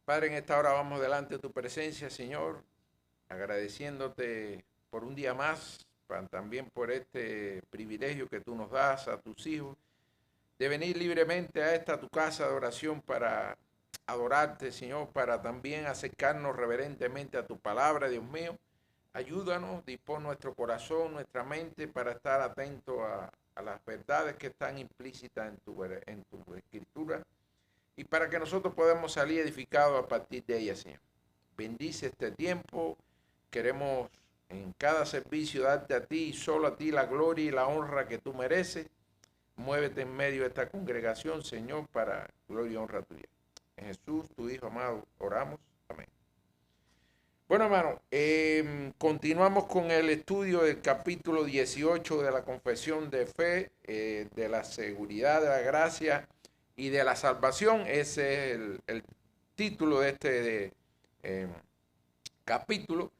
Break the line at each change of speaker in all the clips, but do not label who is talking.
Padre, en esta hora vamos delante de tu presencia, Señor, agradeciéndote por un día más, también por este privilegio que tú nos das a tus hijos, de venir libremente a esta tu casa de oración para adorarte, Señor, para también acercarnos reverentemente a tu palabra, Dios mío. Ayúdanos, dispón nuestro corazón, nuestra mente para estar atentos a las verdades que están implícitas en tu escritura y para que nosotros podamos salir edificados a partir de ella, Señor. Bendice este tiempo. Queremos en cada servicio darte a ti y solo a ti la gloria y la honra que tú mereces. Muévete en medio de esta congregación, Señor, para gloria y honra tuya. En Jesús, tu Hijo amado, oramos. Amén. Bueno, hermano, continuamos con el estudio del capítulo 18 de la confesión de fe, de la seguridad, de la gracia y de la salvación. Ese es el título de este capítulo.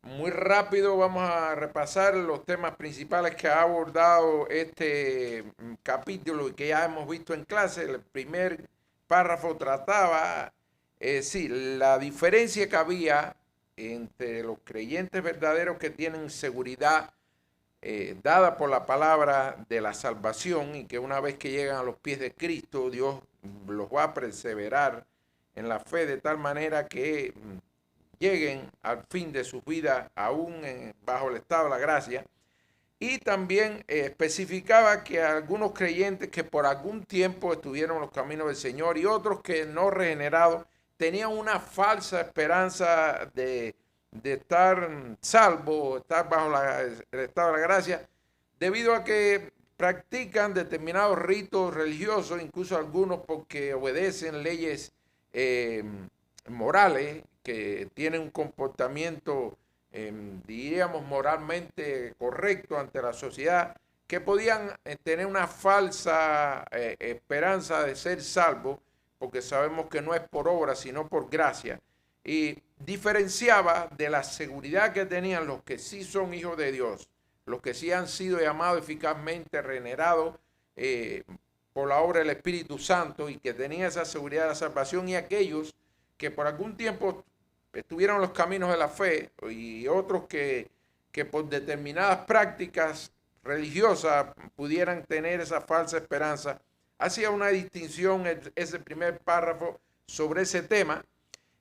Muy rápido vamos a repasar los temas principales que ha abordado este capítulo y que ya hemos visto en clase. El primer párrafo trataba, la diferencia que había entre los creyentes verdaderos que tienen seguridad dada por la palabra de la salvación y que una vez que llegan a los pies de Cristo, Dios los va a perseverar en la fe de tal manera que lleguen al fin de sus vidas aún bajo el estado de la gracia. Y también especificaba que algunos creyentes que por algún tiempo estuvieron en los caminos del Señor y otros que no regenerados tenían una falsa esperanza de estar salvo, estar bajo el estado de la gracia, debido a que practican determinados ritos religiosos, incluso algunos porque obedecen leyes morales, que tienen un comportamiento, diríamos, moralmente correcto ante la sociedad, que podían tener una falsa esperanza de ser salvos, porque sabemos que no es por obra, sino por gracia. Y diferenciaba de la seguridad que tenían los que sí son hijos de Dios, los que sí han sido llamados eficazmente, regenerados por la obra del Espíritu Santo y que tenían esa seguridad de la salvación, y aquellos que por algún tiempo estuvieron en los caminos de la fe y otros que por determinadas prácticas religiosas pudieran tener esa falsa esperanza. Hacía una distinción ese primer párrafo sobre ese tema.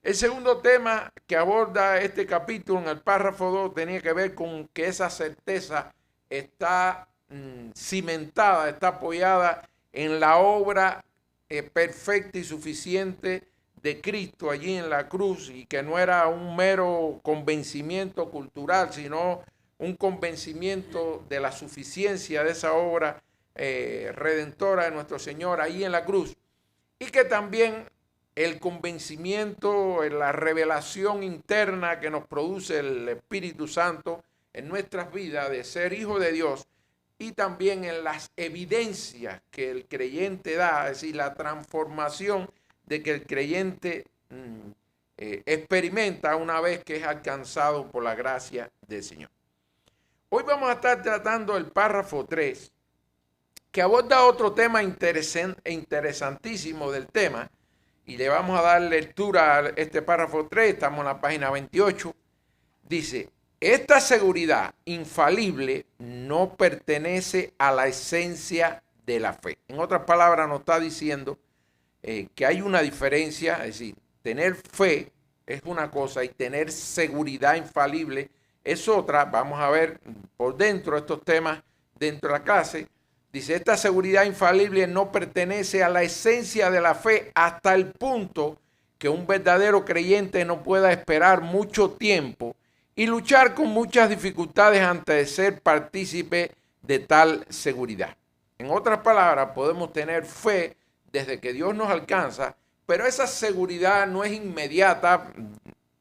El segundo tema que aborda este capítulo en el párrafo 2 tenía que ver con que esa certeza está cimentada, está apoyada en la obra perfecta y suficiente de Cristo allí en la cruz, y que no era un mero convencimiento cultural, sino un convencimiento de la suficiencia de esa obra redentora de nuestro Señor ahí en la cruz, y que también el convencimiento, la revelación interna que nos produce el Espíritu Santo en nuestras vidas de ser hijos de Dios, y también en las evidencias que el creyente da, es decir, la transformación de que el creyente experimenta una vez que es alcanzado por la gracia del Señor. Hoy vamos a estar tratando el párrafo 3, que aborda otro tema interesantísimo del tema, y le vamos a dar lectura a este párrafo 3, estamos en la página 28. Dice: esta seguridad infalible no pertenece a la esencia de la fe. En otras palabras, nos está diciendo que hay una diferencia, es decir, tener fe es una cosa y tener seguridad infalible es otra. Vamos a ver por dentro estos temas dentro de la clase. Dice: esta seguridad infalible no pertenece a la esencia de la fe hasta el punto que un verdadero creyente no pueda esperar mucho tiempo y luchar con muchas dificultades antes de ser partícipe de tal seguridad. En otras palabras, podemos tener fe desde que Dios nos alcanza, pero esa seguridad no es inmediata.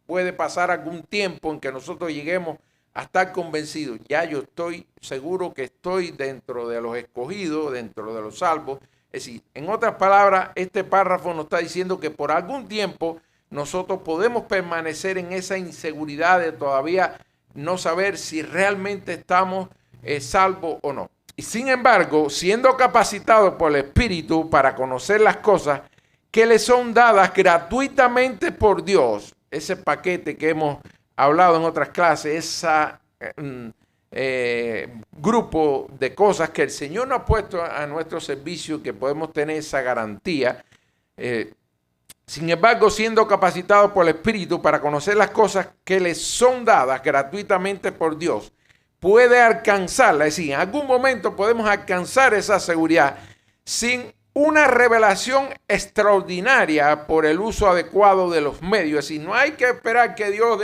Puede pasar algún tiempo en que nosotros lleguemos a estar convencidos. Ya yo estoy seguro que estoy dentro de los escogidos, dentro de los salvos. Es decir, en otras palabras, este párrafo nos está diciendo que por algún tiempo nosotros podemos permanecer en esa inseguridad de todavía no saber si realmente estamos salvos o no. Y sin embargo, siendo capacitados por el Espíritu para conocer las cosas que le son dadas gratuitamente por Dios. Ese paquete que hemos hablado en otras clases, grupo de cosas que el Señor nos ha puesto a nuestro servicio, que podemos tener esa garantía. Sin embargo, siendo capacitados por el Espíritu para conocer las cosas que les son dadas gratuitamente por Dios, puede alcanzarla. Es decir, en algún momento podemos alcanzar esa seguridad sin una revelación extraordinaria por el uso adecuado de los medios. Es decir, no hay que esperar que Dios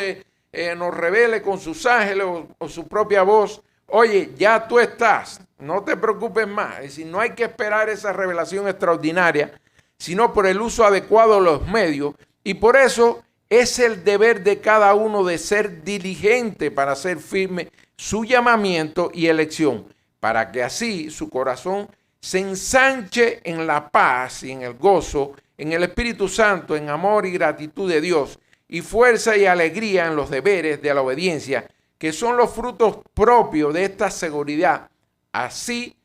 nos revele con sus ángeles o su propia voz. Oye, ya tú estás, no te preocupes más. Es decir, no hay que esperar esa revelación extraordinaria, sino por el uso adecuado de los medios. Y por eso es el deber de cada uno de ser diligente para hacer firme su llamamiento y elección, para que así su corazón se ensanche en la paz y en el gozo, en el Espíritu Santo, en amor y gratitud de Dios, y fuerza y alegría en los deberes de la obediencia, que son los frutos propios de esta seguridad. Así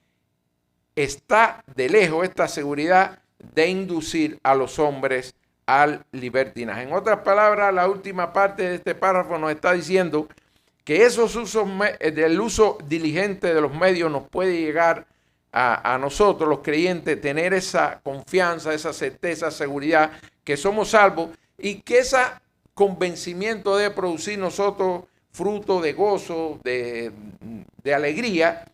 está de lejos esta seguridad de inducir a los hombres al libertinaje. En otras palabras, la última parte de este párrafo nos está diciendo que esos usos del uso diligente de los medios nos puede llegar a nosotros, los creyentes, tener esa confianza, esa certeza, seguridad que somos salvos, y que ese convencimiento debe producir nosotros fruto de gozo, de alegría,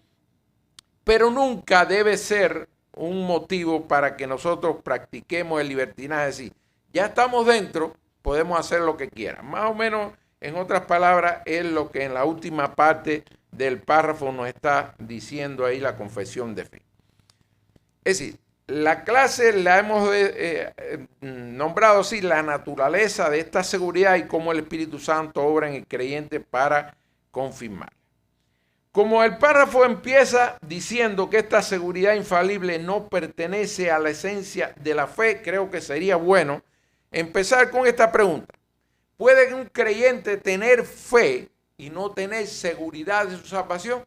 pero nunca debe ser un motivo para que nosotros practiquemos el libertinaje. Es decir, ya estamos dentro, podemos hacer lo que quieran. Más o menos, en otras palabras, es lo que en la última parte del párrafo nos está diciendo ahí la confesión de fe. Es decir, la clase la hemos nombrado así, la naturaleza de esta seguridad y cómo el Espíritu Santo obra en el creyente para confirmarla. Como el párrafo empieza diciendo que esta seguridad infalible no pertenece a la esencia de la fe, creo que sería bueno empezar con esta pregunta. ¿Puede un creyente tener fe y no tener seguridad de su salvación?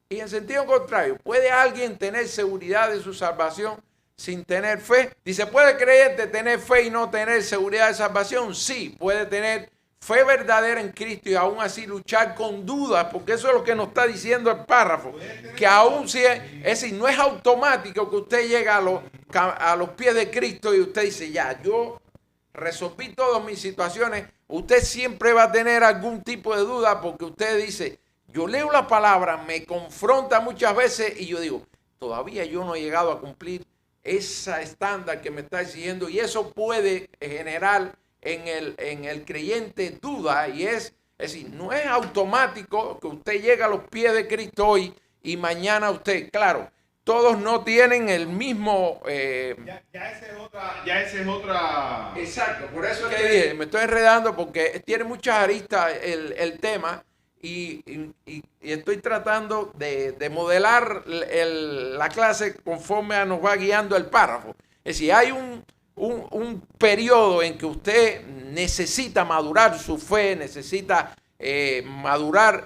Y en sentido contrario, ¿puede alguien tener seguridad de su salvación sin tener fe? Dice, ¿puede el creyente tener fe y no tener seguridad de salvación? Sí, puede tener fe verdadera en Cristo y aún así luchar con dudas, porque eso es lo que nos está diciendo el párrafo, que aún si es decir, no es automático que usted llega a los pies de Cristo y usted dice, ya, yo resolví todas mis situaciones. Usted siempre va a tener algún tipo de duda, porque usted dice, yo leo la palabra, me confronta muchas veces y yo digo, todavía yo no he llegado a cumplir esa estándar que me está exigiendo, y eso puede generar en el creyente duda, y es decir, no es automático que usted llegue a los pies de Cristo hoy y mañana usted, claro, todos no tienen el mismo...
Ya esa es otra...
Exacto, por eso es que dije, me estoy enredando porque tiene muchas aristas el tema, y estoy tratando de modelar la clase conforme nos va guiando el párrafo. Es decir, hay un periodo en que usted necesita madurar su fe, necesita madurar,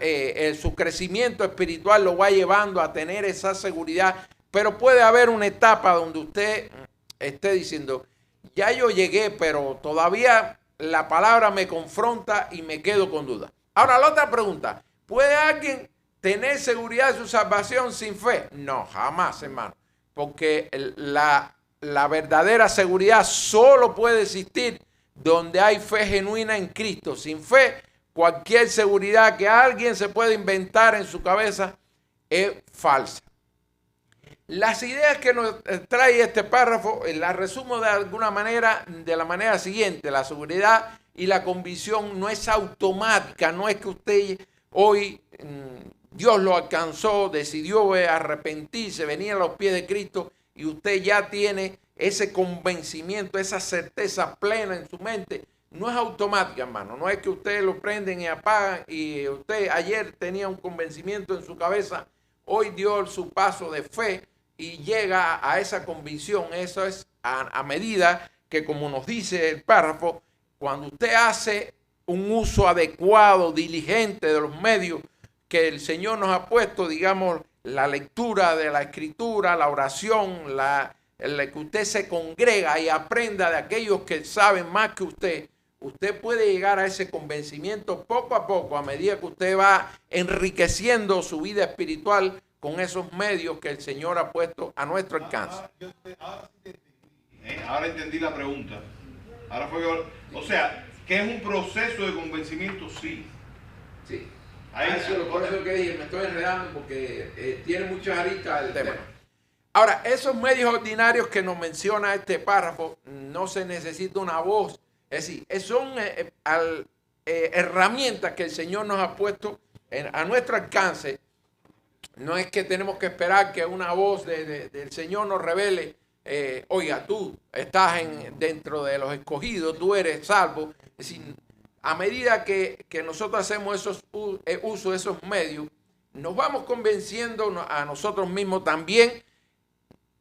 su crecimiento espiritual lo va llevando a tener esa seguridad, pero puede haber una etapa donde usted esté diciendo, ya yo llegué, pero todavía la palabra me confronta y me quedo con duda. Ahora, la otra pregunta, ¿puede alguien tener seguridad de su salvación sin fe? No, jamás, hermano, porque la verdadera seguridad solo puede existir donde hay fe genuina en Cristo. Sin fe, cualquier seguridad que alguien se pueda inventar en su cabeza es falsa. Las ideas que nos trae este párrafo las resumo de alguna manera, de la manera siguiente. La seguridad y la convicción no es automática, no es que usted hoy Dios lo alcanzó, decidió arrepentirse, venir a los pies de Cristo y usted ya tiene ese convencimiento, esa certeza plena en su mente. No es automática, hermano. No es que usted lo prenden y apagan y usted ayer tenía un convencimiento en su cabeza, hoy dio su paso de fe y llega a esa convicción. Eso es a medida que, como nos dice el párrafo, cuando usted hace un uso adecuado, diligente de los medios que el Señor nos ha puesto, digamos, la lectura de la Escritura, la oración, en el que usted se congrega y aprenda de aquellos que saben más que usted puede llegar a ese convencimiento poco a poco, a medida que usted va enriqueciendo su vida espiritual con esos medios que el Señor ha puesto a nuestro alcance.
Ahora entendí la pregunta. Ahora fue que, o sea, que es un proceso de convencimiento, sí.
Sí.
Por
eso que dije, me estoy enredando porque tiene muchas aristas el tema. Ahora, esos medios ordinarios que nos menciona este párrafo, no se necesita una voz. Es decir, son herramientas que el Señor nos ha puesto a nuestro alcance. No es que tenemos que esperar que una voz del Señor nos revele, oiga, tú estás dentro de los escogidos, tú eres salvo. Es decir, a medida que nosotros hacemos uso de esos medios, nos vamos convenciendo a nosotros mismos también.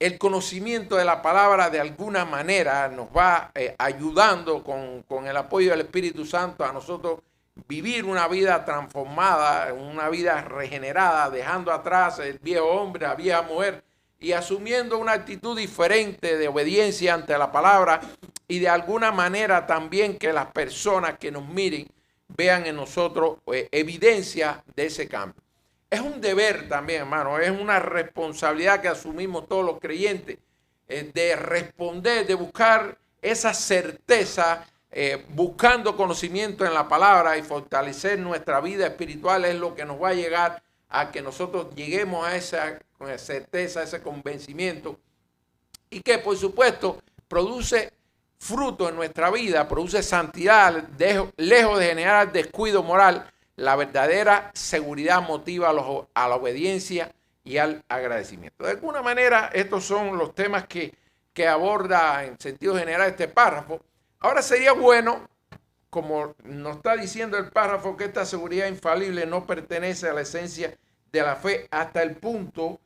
El conocimiento de la palabra de alguna manera nos va ayudando con el apoyo del Espíritu Santo a nosotros vivir una vida transformada, una vida regenerada, dejando atrás el viejo hombre, la vieja mujer y asumiendo una actitud diferente de obediencia ante la palabra y de alguna manera también que las personas que nos miren vean en nosotros evidencia de ese cambio. Es un deber también, hermano, es una responsabilidad que asumimos todos los creyentes de responder, de buscar esa certeza, buscando conocimiento en la palabra y fortalecer nuestra vida espiritual es lo que nos va a llegar a que nosotros lleguemos a esa certeza, a ese convencimiento y que por supuesto produce fruto en nuestra vida, produce santidad, lejos de generar descuido moral. La verdadera seguridad motiva a la obediencia y al agradecimiento. De alguna manera, estos son los temas que aborda en sentido general este párrafo. Ahora sería bueno, como nos está diciendo el párrafo, que esta seguridad infalible no pertenece a la esencia de la fe hasta el punto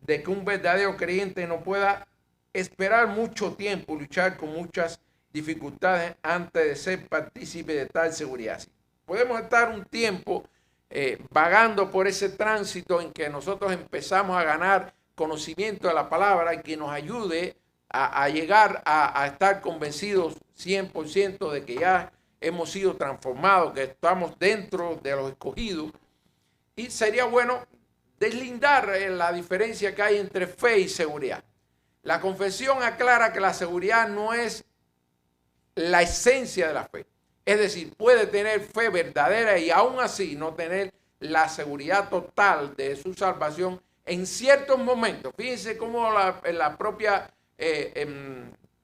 de que un verdadero creyente no pueda esperar mucho tiempo, luchar con muchas dificultades antes de ser partícipe de tal seguridad. Podemos estar un tiempo vagando por ese tránsito en que nosotros empezamos a ganar conocimiento de la palabra y que nos ayude a llegar a estar convencidos 100% de que ya hemos sido transformados, que estamos dentro de los escogidos. Y sería bueno deslindar la diferencia que hay entre fe y seguridad. La confesión aclara que la seguridad no es la esencia de la fe. Es decir, puede tener fe verdadera y aún así no tener la seguridad total de su salvación en ciertos momentos. Fíjense cómo la propia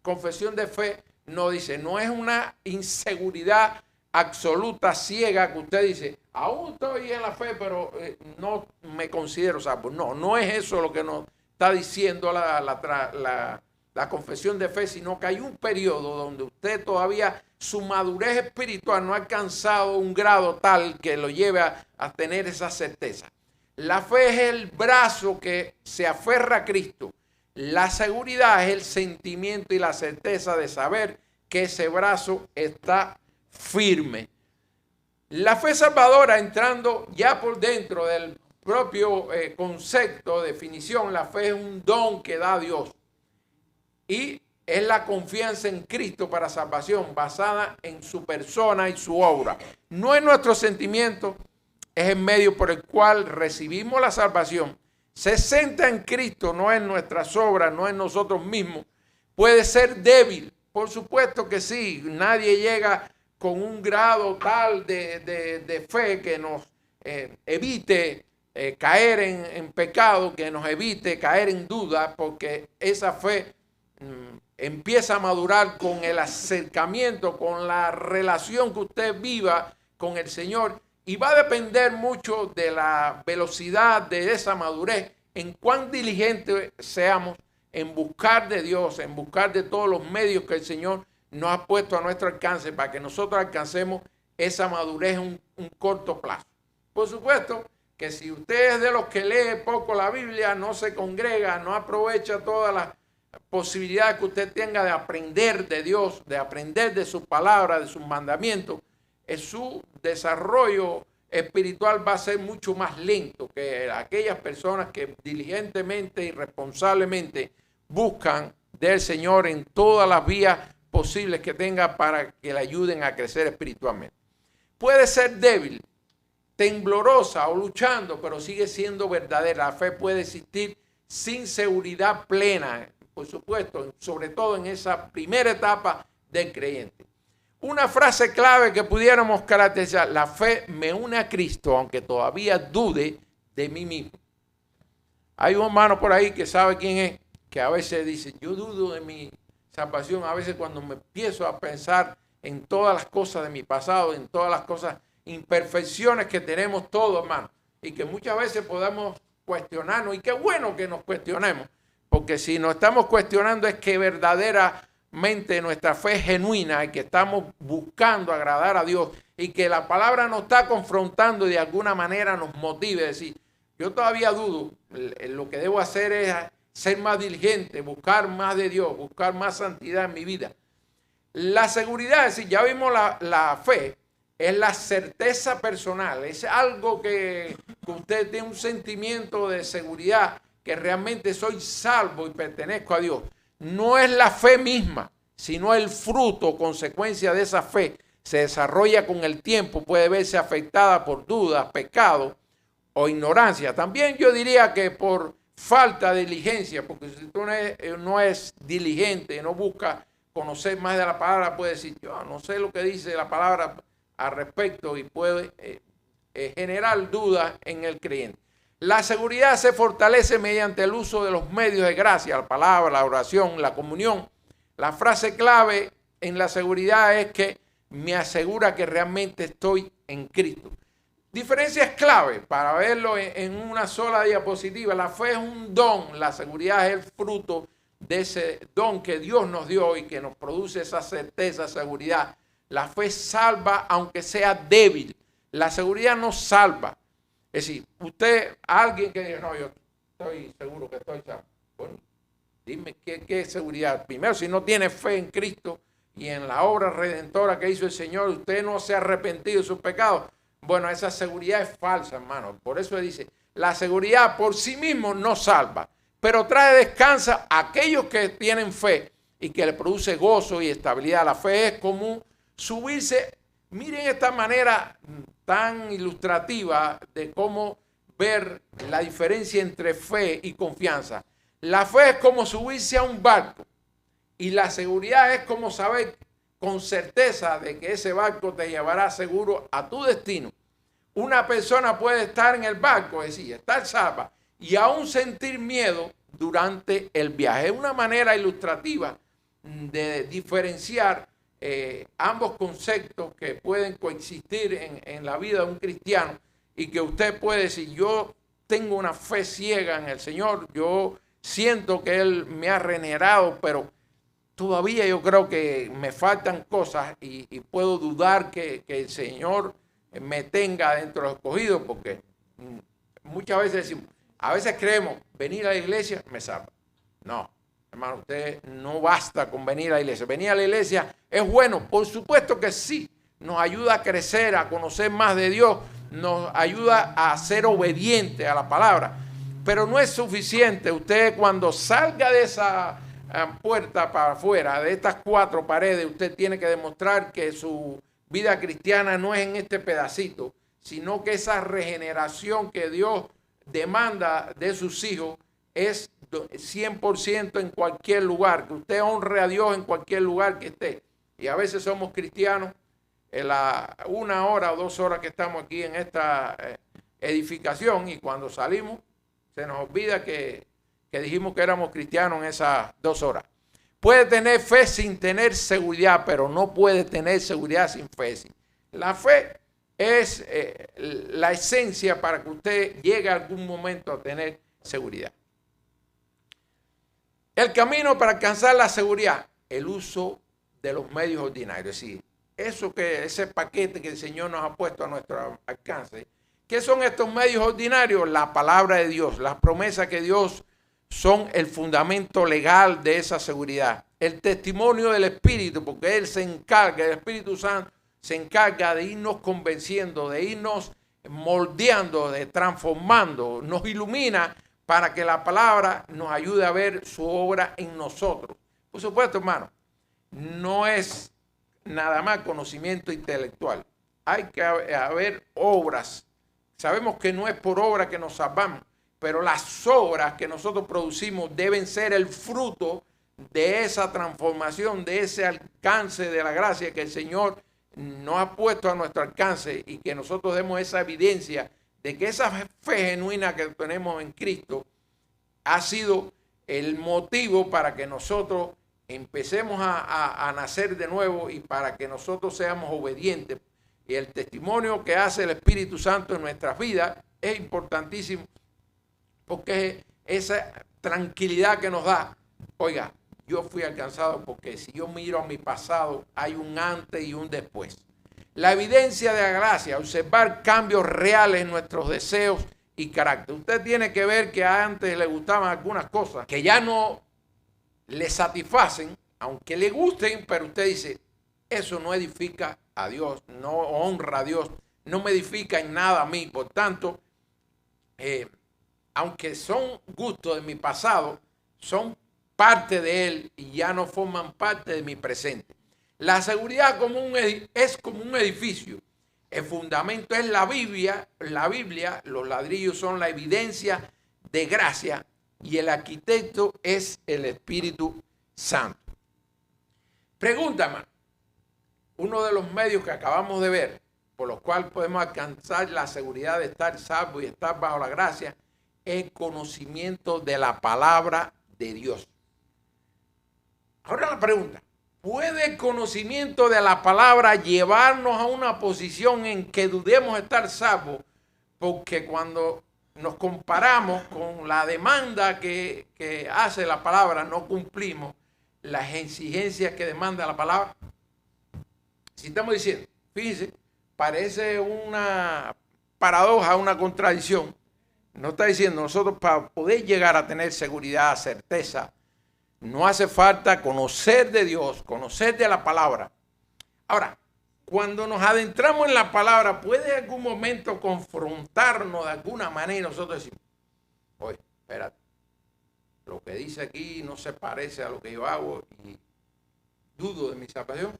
confesión de fe nos dice, no es una inseguridad absoluta, ciega, que usted dice, aún estoy en la fe, pero no me considero salvo. No es eso lo que nos está diciendo la confesión de fe, sino que hay un periodo donde usted todavía su madurez espiritual no ha alcanzado un grado tal que lo lleve a tener esa certeza. La fe es el brazo que se aferra a Cristo. La seguridad es el sentimiento y la certeza de saber que ese brazo está firme. La fe salvadora, entrando ya por dentro del propio concepto, definición, la fe es un don que da Dios. Y es la confianza en Cristo para salvación basada en su persona y su obra. No es nuestro sentimiento, es el medio por el cual recibimos la salvación. Se centra en Cristo, no en nuestras obras, no en nosotros mismos. Puede ser débil, por supuesto que sí. Nadie llega con un grado tal de fe que nos evite caer en pecado, que nos evite caer en duda, porque esa fe empieza a madurar con el acercamiento, con la relación que usted viva con el Señor, y va a depender mucho de la velocidad de esa madurez, en cuán diligentes seamos en buscar de Dios, en buscar de todos los medios que el Señor nos ha puesto a nuestro alcance para que nosotros alcancemos esa madurez en un corto plazo. Por supuesto que si usted es de los que lee poco la Biblia, no se congrega, no aprovecha todas las posibilidad que usted tenga de aprender de Dios, de aprender de su palabra, de sus mandamientos, su desarrollo espiritual va a ser mucho más lento que aquellas personas que diligentemente y responsablemente buscan del Señor en todas las vías posibles que tenga para que le ayuden a crecer espiritualmente. Puede ser débil, temblorosa o luchando, pero sigue siendo verdadera. La fe puede existir sin seguridad plena, por supuesto, sobre todo en esa primera etapa del creyente. Una frase clave que pudiéramos caracterizar: la fe me une a Cristo, aunque todavía dude de mí mismo. Hay un hermano por ahí que sabe quién es, que a veces dice, yo dudo de mi salvación. A veces cuando me empiezo a pensar en todas las cosas de mi pasado, en todas las cosas, imperfecciones que tenemos todos, hermano, y que muchas veces podamos cuestionarnos, y qué bueno que nos cuestionemos, porque si nos estamos cuestionando es que verdaderamente nuestra fe es genuina y que estamos buscando agradar a Dios y que la palabra nos está confrontando y de alguna manera nos motive a decir, yo todavía dudo, lo que debo hacer es ser más diligente, buscar más de Dios, buscar más santidad en mi vida. La seguridad, es decir, ya vimos la fe, es la certeza personal, es algo que usted tiene un sentimiento de seguridad, que realmente soy salvo y pertenezco a Dios. No es la fe misma, sino el fruto, consecuencia de esa fe, se desarrolla con el tiempo, puede verse afectada por dudas, pecados o ignorancia. También yo diría que por falta de diligencia, porque si tú no es diligente, no busca conocer más de la palabra, puede decir, yo no sé lo que dice la palabra al respecto, y puede generar dudas en el creyente. La seguridad se fortalece mediante el uso de los medios de gracia, la palabra, la oración, la comunión. La frase clave en la seguridad es que me asegura que realmente estoy en Cristo. Diferencias clave para verlo en una sola diapositiva. La fe es un don, la seguridad es el fruto de ese don que Dios nos dio y que nos produce esa certeza, seguridad. La fe salva aunque sea débil. La seguridad no salva. Es decir, usted, alguien que dice, no, yo estoy seguro que estoy salvo. Bueno, dime qué seguridad. Primero, si no tiene fe en Cristo y en la obra redentora que hizo el Señor, usted no se ha arrepentido de sus pecados. Bueno, esa seguridad es falsa, hermano. Por eso dice, la seguridad por sí mismo no salva, pero trae descanso a aquellos que tienen fe y que le produce gozo y estabilidad. La fe es como subirse. Miren esta manera tan ilustrativa de cómo ver la diferencia entre fe y confianza. La fe es como subirse a un barco y la seguridad es como saber con certeza de que ese barco te llevará seguro a tu destino. Una persona puede estar en el barco, es decir, estar salva y aún sentir miedo durante el viaje. Es una manera ilustrativa de diferenciar ambos conceptos que pueden coexistir en la vida de un cristiano, y que usted puede decir, yo tengo una fe ciega en el Señor, yo siento que Él me ha regenerado, pero todavía yo creo que me faltan cosas y puedo dudar que el Señor me tenga dentro de los escogidos, porque muchas veces decimos, a veces creemos, venir a la iglesia me salva. No. Hermano, usted no basta con venir a la iglesia. Venir a la iglesia es bueno, por supuesto que sí. Nos ayuda a crecer, a conocer más de Dios, nos ayuda a ser obediente a la palabra. Pero no es suficiente. Usted cuando salga de esa puerta para afuera, de estas cuatro paredes, usted tiene que demostrar que su vida cristiana no es en este pedacito, sino que esa regeneración que Dios demanda de sus hijos es 100% en cualquier lugar, que usted honre a Dios en cualquier lugar que esté. Y a veces somos cristianos en la 1 hora o 2 horas que estamos aquí en esta edificación, y cuando salimos se nos olvida que dijimos que éramos cristianos en esas 2 horas. Puede tener fe sin tener seguridad, pero no puede tener seguridad sin fe. La fe es la esencia para que usted llegue a algún momento a tener seguridad. El camino para alcanzar la seguridad, el uso de los medios ordinarios. Es decir, ese paquete que el Señor nos ha puesto a nuestro alcance. ¿Qué son estos medios ordinarios? La palabra de Dios, las promesas que Dios son el fundamento legal de esa seguridad. El testimonio del Espíritu, porque Él se encarga, el Espíritu Santo se encarga de irnos convenciendo, de irnos moldeando, de transformando, nos ilumina para que la palabra nos ayude a ver su obra en nosotros. Por supuesto, hermano, no es nada más conocimiento intelectual. Hay que haber obras. Sabemos que no es por obra que nos salvamos, pero las obras que nosotros producimos deben ser el fruto de esa transformación, de ese alcance de la gracia que el Señor nos ha puesto a nuestro alcance, y que nosotros demos esa evidencia de que esa fe genuina que tenemos en Cristo ha sido el motivo para que nosotros empecemos a nacer de nuevo y para que nosotros seamos obedientes. Y el testimonio que hace el Espíritu Santo en nuestras vidas es importantísimo, porque esa tranquilidad que nos da. Oiga, yo fui alcanzado, porque si yo miro a mi pasado, hay un antes y un después. La evidencia de la gracia, observar cambios reales en nuestros deseos y carácter. Usted tiene que ver que antes le gustaban algunas cosas que ya no le satisfacen, aunque le gusten, pero usted dice, eso no edifica a Dios, no honra a Dios, no me edifica en nada a mí. Por tanto, aunque son gustos de mi pasado, son parte de él y ya no forman parte de mi presente. La seguridad es como un edificio. El fundamento es la Biblia, los ladrillos son la evidencia de gracia y el arquitecto es el Espíritu Santo. Pregunta, hermano. Uno de los medios que acabamos de ver, por los cuales podemos alcanzar la seguridad de estar salvo y estar bajo la gracia, es el conocimiento de la palabra de Dios. Ahora la pregunta, ¿puede el conocimiento de la palabra llevarnos a una posición en que dudemos estar salvos? Porque cuando nos comparamos con la demanda que hace la palabra, no cumplimos las exigencias que demanda la palabra. Si estamos diciendo, fíjense, parece una paradoja, una contradicción. No está diciendo, nosotros para poder llegar a tener seguridad, certeza, no hace falta conocer de Dios, conocer de la palabra. Ahora, cuando nos adentramos en la palabra, puede en algún momento confrontarnos de alguna manera y nosotros decimos, oye, espérate, lo que dice aquí no se parece a lo que yo hago y dudo de mi salvación.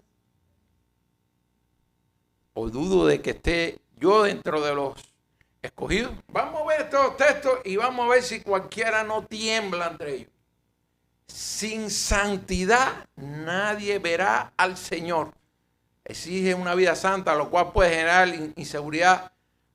O dudo de que esté yo dentro de los escogidos. Vamos a ver estos textos y vamos a ver si cualquiera no tiembla entre ellos. Sin santidad nadie verá al Señor. Exige una vida santa, lo cual puede generar inseguridad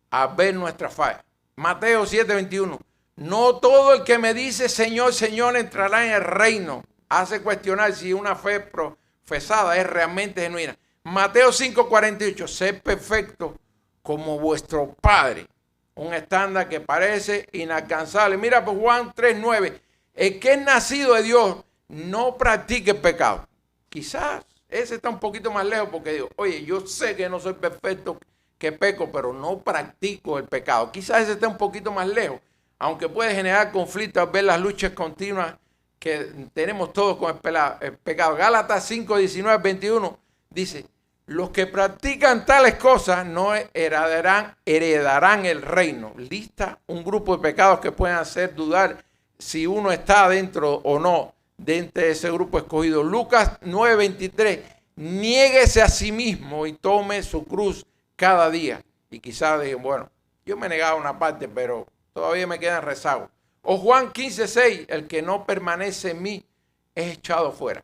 al ver nuestra falla. Mateo 7:21. No todo el que me dice Señor, Señor entrará en el reino. Hace cuestionar si una fe profesada es realmente genuina. Mateo 5:48. Sed perfecto como vuestro Padre. Un estándar que parece inalcanzable. Mira por Juan 3:9. El que es nacido de Dios no practique el pecado. Quizás ese está un poquito más lejos, porque digo, oye, yo sé que no soy perfecto, que peco, pero no practico el pecado. Quizás ese está un poquito más lejos, aunque puede generar conflictos al ver las luchas continuas que tenemos todos con el pecado. Gálatas 5:19-21 dice, los que practican tales cosas no heredarán el reino. Lista un grupo de pecados que pueden hacer dudar si uno está dentro o no de ese grupo escogido. Lucas 9:23, niéguese a sí mismo y tome su cruz cada día. Y quizás digan, bueno, yo me he negado una parte, pero todavía me quedan rezagos. O Juan 15:6, el que no permanece en mí es echado fuera.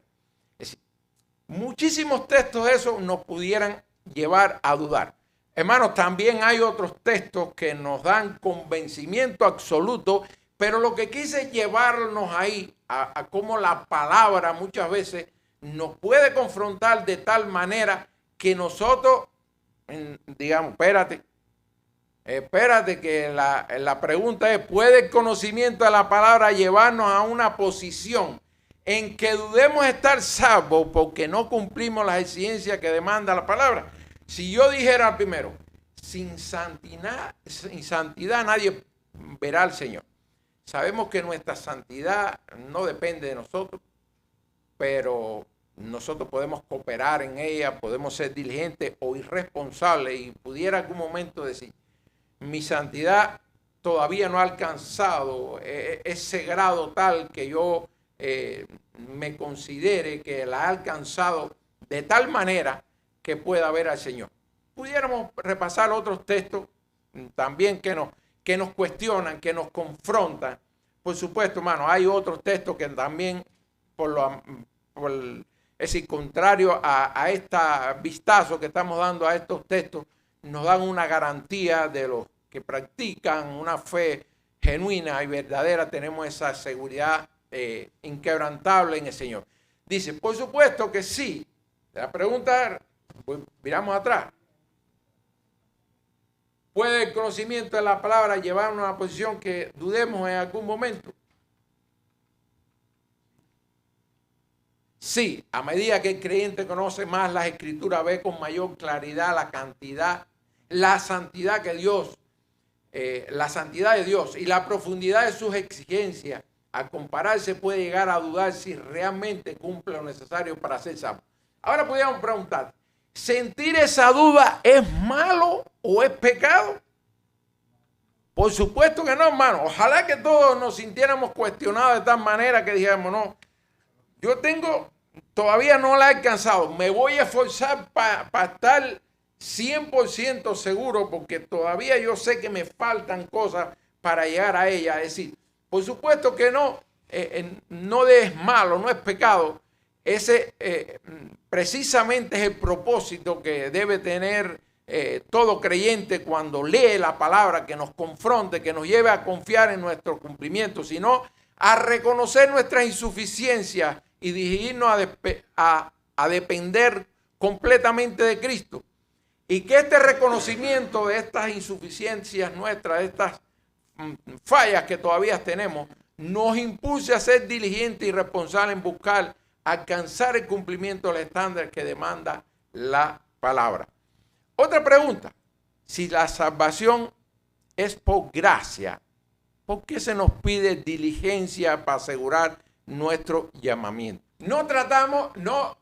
Es decir, muchísimos textos de esos nos pudieran llevar a dudar. Hermanos, también hay otros textos que nos dan convencimiento absoluto, pero lo que quise llevarnos ahí a cómo la palabra muchas veces nos puede confrontar de tal manera que nosotros, digamos, espérate que la pregunta es, ¿puede el conocimiento de la palabra llevarnos a una posición en que dudemos estar salvos porque no cumplimos las exigencias que demanda la palabra? Si yo dijera primero, sin santidad nadie verá al Señor. Sabemos que nuestra santidad no depende de nosotros, pero nosotros podemos cooperar en ella, podemos ser diligentes o irresponsables, y pudiera en algún momento decir, mi santidad todavía no ha alcanzado ese grado tal que yo me considere que la ha alcanzado de tal manera que pueda ver al Señor. Pudiéramos repasar otros textos también que nos cuestionan, que nos confrontan. Por supuesto, hermano, hay otros textos que también, es decir, contrario a este vistazo que estamos dando a estos textos, nos dan una garantía de los que practican una fe genuina y verdadera. Tenemos esa seguridad inquebrantable en el Señor. Dice, por supuesto que sí. La pregunta, pues, miramos atrás. ¿Puede el conocimiento de la palabra llevarnos a una posición que dudemos en algún momento? Sí, a medida que el creyente conoce más las Escrituras, ve con mayor claridad la santidad de Dios y la profundidad de sus exigencias. Al compararse puede llegar a dudar si realmente cumple lo necesario para ser salvo. Ahora podríamos preguntar, ¿sentir esa duda es malo o es pecado? Por supuesto que no, hermano. Ojalá que todos nos sintiéramos cuestionados de tal manera que dijéramos, no, todavía no la he alcanzado, me voy a esforzar para estar 100% seguro, porque todavía yo sé que me faltan cosas para llegar a ella. Es decir, por supuesto que no es malo, no es pecado. Ese precisamente es el propósito que debe tener todo creyente cuando lee la palabra, que nos confronte, que nos lleve a confiar en nuestro cumplimiento, sino a reconocer nuestras insuficiencias y dirigirnos a depender completamente de Cristo. Y que este reconocimiento de estas insuficiencias nuestras, de estas fallas que todavía tenemos, nos impulse a ser diligentes y responsables en buscar alcanzar el cumplimiento del estándar que demanda la palabra. Otra pregunta, si la salvación es por gracia, ¿por qué se nos pide diligencia para asegurar nuestro llamamiento? No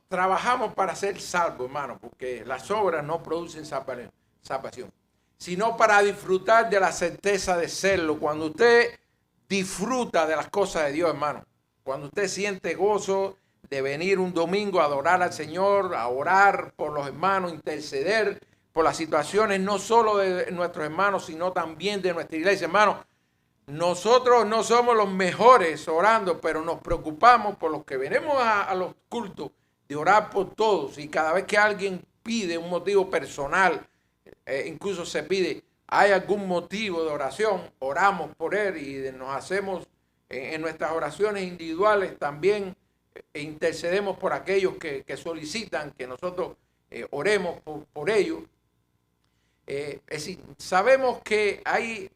trabajamos para ser salvos, hermano, porque las obras no producen salvación, sino para disfrutar de la certeza de serlo. Cuando usted disfruta de las cosas de Dios, hermano, cuando usted siente gozo de venir un domingo a adorar al Señor, a orar por los hermanos, interceder por las situaciones no solo de nuestros hermanos, sino también de nuestra iglesia, hermano. Nosotros no somos los mejores orando, pero nos preocupamos por los que venimos a los cultos, de orar por todos. Y cada vez que alguien pide un motivo personal, incluso se pide, hay algún motivo de oración, oramos por él y nos hacemos en nuestras oraciones individuales también, intercedemos por aquellos que solicitan que nosotros oremos por ellos. Es decir, sabemos que hay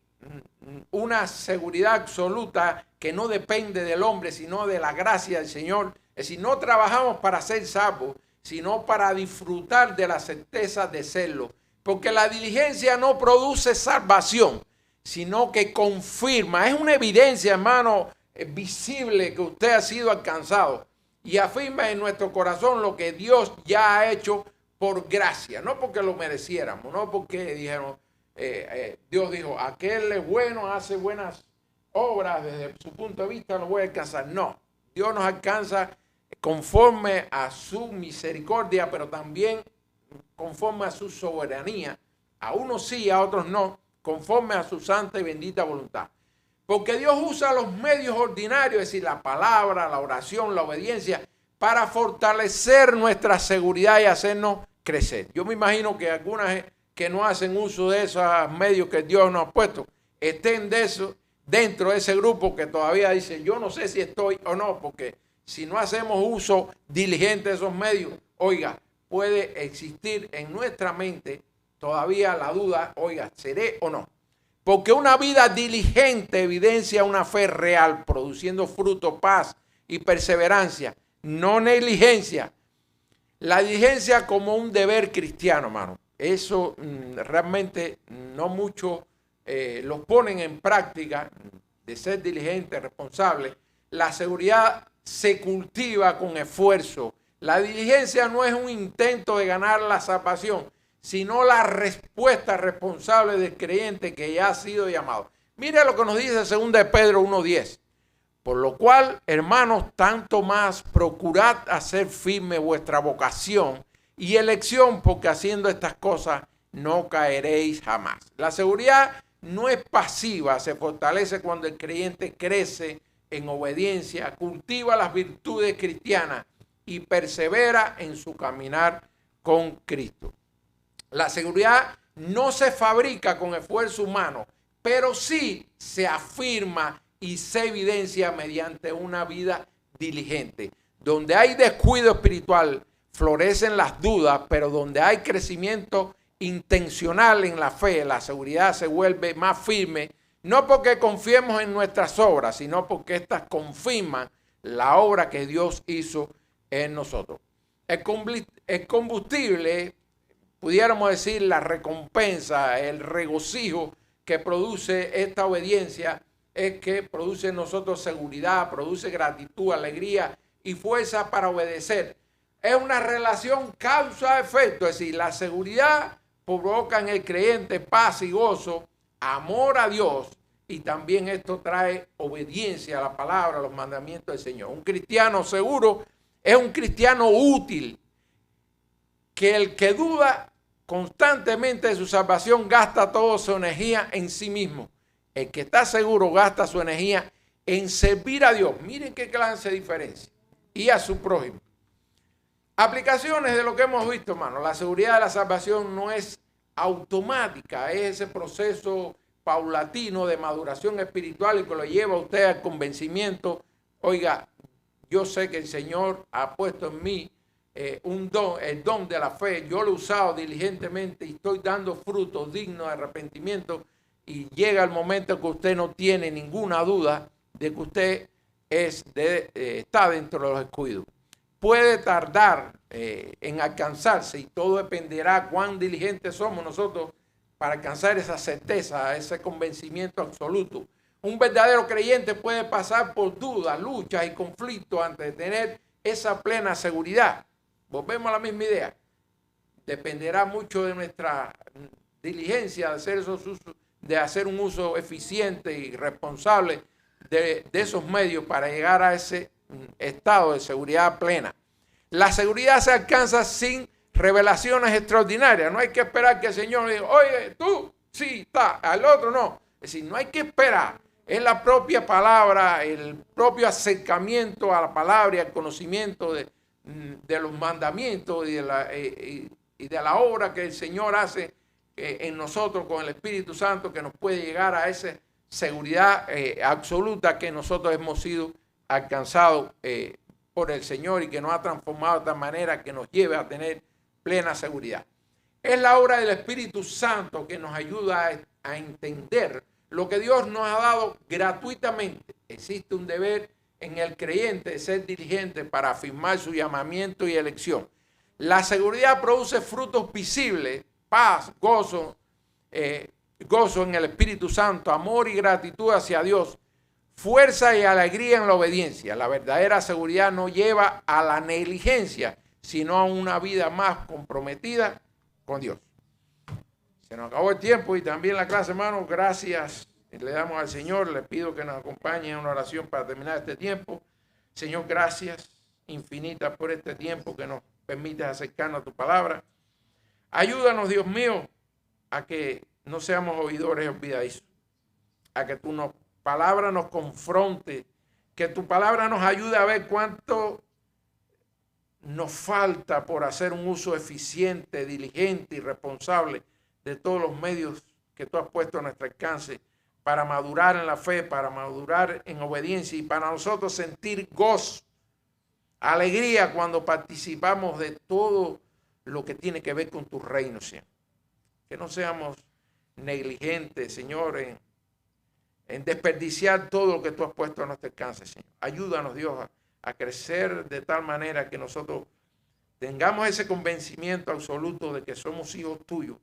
una seguridad absoluta que no depende del hombre, sino de la gracia del Señor. Es decir, no trabajamos para ser salvos, sino para disfrutar de la certeza de serlo. Porque la diligencia no produce salvación, sino que confirma. Es una evidencia, hermano, visible que usted ha sido alcanzado. Y afirma en nuestro corazón lo que Dios ya ha hecho por gracia. No porque lo mereciéramos, no porque dijeron, Dios dijo, aquel es bueno, hace buenas obras, desde su punto de vista lo voy a alcanzar. No, Dios nos alcanza conforme a su misericordia, pero también conforme a su soberanía. A unos sí, a otros no, conforme a su santa y bendita voluntad. Porque Dios usa los medios ordinarios, es decir, la palabra, la oración, la obediencia, para fortalecer nuestra seguridad y hacernos crecer. Yo me imagino que algunas que no hacen uso de esos medios que Dios nos ha puesto, estén dentro de ese grupo que todavía dicen, yo no sé si estoy o no, porque si no hacemos uso diligente de esos medios, oiga, puede existir en nuestra mente todavía la duda, oiga, ¿seré o no? Porque una vida diligente evidencia una fe real, produciendo fruto, paz y perseverancia, no negligencia. La diligencia como un deber cristiano, hermano. Eso realmente no muchos los ponen en práctica, de ser diligente, responsable. La seguridad se cultiva con esfuerzo. La diligencia no es un intento de ganar la salvación, sino la respuesta responsable del creyente que ya ha sido llamado. Mire lo que nos dice 2 Pedro 1:10. Por lo cual, hermanos, tanto más procurad hacer firme vuestra vocación y elección, porque haciendo estas cosas no caeréis jamás. La seguridad no es pasiva, se fortalece cuando el creyente crece en obediencia, cultiva las virtudes cristianas y persevera en su caminar con Cristo. La seguridad no se fabrica con esfuerzo humano, pero sí se afirma y se evidencia mediante una vida diligente. Donde hay descuido espiritual, florecen las dudas, pero donde hay crecimiento intencional en la fe, la seguridad se vuelve más firme, no porque confiemos en nuestras obras, sino porque éstas confirman la obra que Dios hizo en nosotros. El combustible, pudiéramos decir, la recompensa, el regocijo que produce esta obediencia es que produce en nosotros seguridad, produce gratitud, alegría y fuerza para obedecer. Es una relación causa-efecto, es decir, la seguridad provoca en el creyente paz y gozo, amor a Dios, y también esto trae obediencia a la palabra, a los mandamientos del Señor. Un cristiano seguro es un cristiano útil, que el que duda constantemente de su salvación gasta toda su energía en sí mismo. El que está seguro gasta su energía en servir a Dios. Miren qué clase de diferencia. Y a su prójimo. Aplicaciones de lo que hemos visto, hermano. La seguridad de la salvación no es automática. Es ese proceso paulatino de maduración espiritual y que lo lleva a usted al convencimiento. Oiga, yo sé que el Señor ha puesto en mí un don, el don de la fe. Yo lo he usado diligentemente y estoy dando frutos dignos de arrepentimiento. Y llega el momento que usted no tiene ninguna duda de que usted está dentro de los descuidos. Puede tardar en alcanzarse y todo dependerá cuán diligentes somos nosotros para alcanzar esa certeza, ese convencimiento absoluto. Un verdadero creyente puede pasar por dudas, luchas y conflictos antes de tener esa plena seguridad. Volvemos a la misma idea. Dependerá mucho de nuestra diligencia de hacer un uso eficiente y responsable de esos medios para llegar a ese estado de seguridad plena. La seguridad se alcanza sin revelaciones extraordinarias. No hay que esperar que el Señor diga, oye, tú, sí, está, al otro no. Es decir, no hay que esperar. Es la propia palabra, el propio acercamiento a la palabra y al conocimiento de los mandamientos y de la obra que el Señor hace en nosotros con el Espíritu Santo, que nos puede llegar a esa seguridad absoluta que nosotros hemos sido alcanzados por el Señor y que nos ha transformado de tal manera que nos lleve a tener plena seguridad. Es la obra del Espíritu Santo que nos ayuda a entender lo que Dios nos ha dado gratuitamente. Existe un deber en el creyente de ser diligente para afirmar su llamamiento y elección. La seguridad produce frutos visibles, paz, gozo en el Espíritu Santo, amor y gratitud hacia Dios, fuerza y alegría en la obediencia. La verdadera seguridad no lleva a la negligencia, sino a una vida más comprometida con Dios. Se nos acabó el tiempo y también la clase, hermano. Gracias. Le damos al Señor. Le pido que nos acompañe en una oración para terminar este tiempo. Señor, gracias infinitas por este tiempo que nos permites acercarnos a tu palabra. Ayúdanos, Dios mío, a que no seamos oidores olvidadizos, a que tu palabra nos confronte, que tu palabra nos ayude a ver cuánto nos falta por hacer un uso eficiente, diligente y responsable de todos los medios que tú has puesto a nuestro alcance para madurar en la fe, para madurar en obediencia y para nosotros sentir gozo, alegría cuando participamos de todo lo que tiene que ver con tu reino, Señor. Que no seamos negligentes, Señor, en desperdiciar todo lo que tú has puesto a nuestro alcance, Señor. Ayúdanos, Dios, a crecer de tal manera que nosotros tengamos ese convencimiento absoluto de que somos hijos tuyos,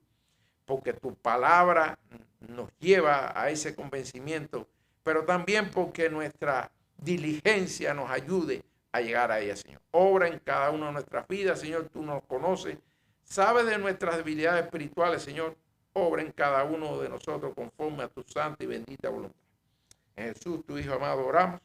porque tu palabra nos lleva a ese convencimiento, pero también porque nuestra diligencia nos ayude a llegar a ella, Señor. Obra en cada una de nuestras vidas, Señor. Tú nos conoces, sabes de nuestras debilidades espirituales, Señor. Obra en cada uno de nosotros conforme a tu santa y bendita voluntad. En Jesús, tu Hijo amado, oramos.